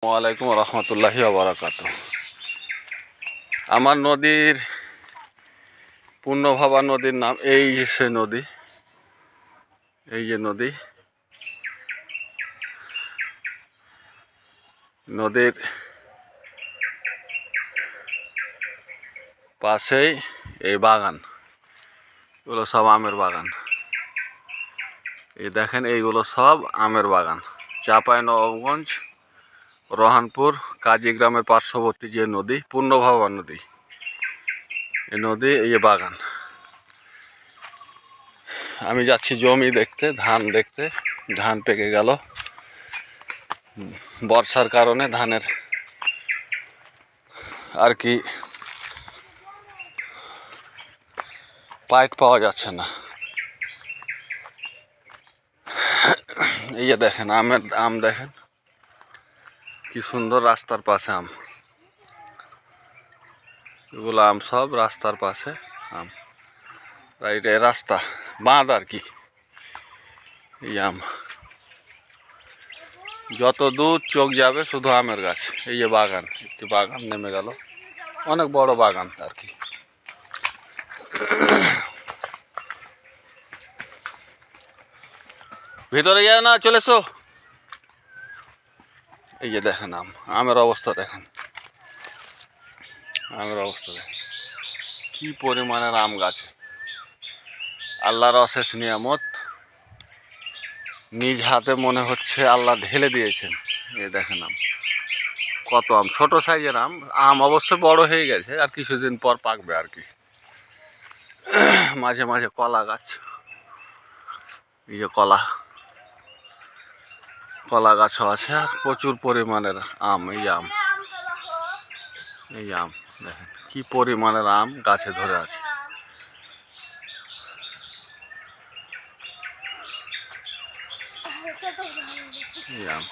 ওয়ালাইকুম রহমতুল্লাহি ওয়াবারাকাতু। আমার নদীর পূর্ণভাবা নদীর নাম এই সে নদী, এই যে নদীর পাশেই এই বাগান, এগুলো সব আমের বাগান। এই দেখেন, এইগুলো সব আমের বাগান। চাঁপাইনবাবগঞ্জ, রহানপুর, কাজীগ্রামের পার্শ্ববর্তী যে নদী, পূর্ণভাবা নদী, এই নদী, এই বাগান। আমি যাচ্ছি জমি দেখতে, ধান দেখতে। ধান পেকে গেল, বর্ষার কারণে ধানের আর কি পাইট পাওয়া যাচ্ছে না। এই যে দেখেন আম দেখেন কি সুন্দর, রাস্তার পাশে আম। এগুলো আম সব রাস্তার পাশে আম, এটা রাস্তা বাঁধ আর কি। এই আম যত দূর চোখ যাবে শুধু আমের গাছ। এই যে বাগান, একটি বাগান নেমে গেল, অনেক বড় বাগান আর কি। ভিতরে যায় না, চলে এসো। এই যে দেখেন আমের অবস্থা দেখেন, আমের অবস্থা দেখেন কি পরিমাণের আম গাছে। আল্লাহর অশেষ নিয়ামত, নিজ হাতে মনে হচ্ছে আল্লাহ ঢেলে দিয়েছেন। এই দেখেন কত আম, ছোট সাইজের আম অবশ্য বড় হয়ে গেছে, আর কিছুদিন পর পাকবে আর কি। মাঝে মাঝে কলা গাছ, এই যে কলা গাছও আছে, আর প্রচুর পরিমাণের আম। এই আম দেখেন কি পরিমাণের আম গাছে ধরে আছে। এই আম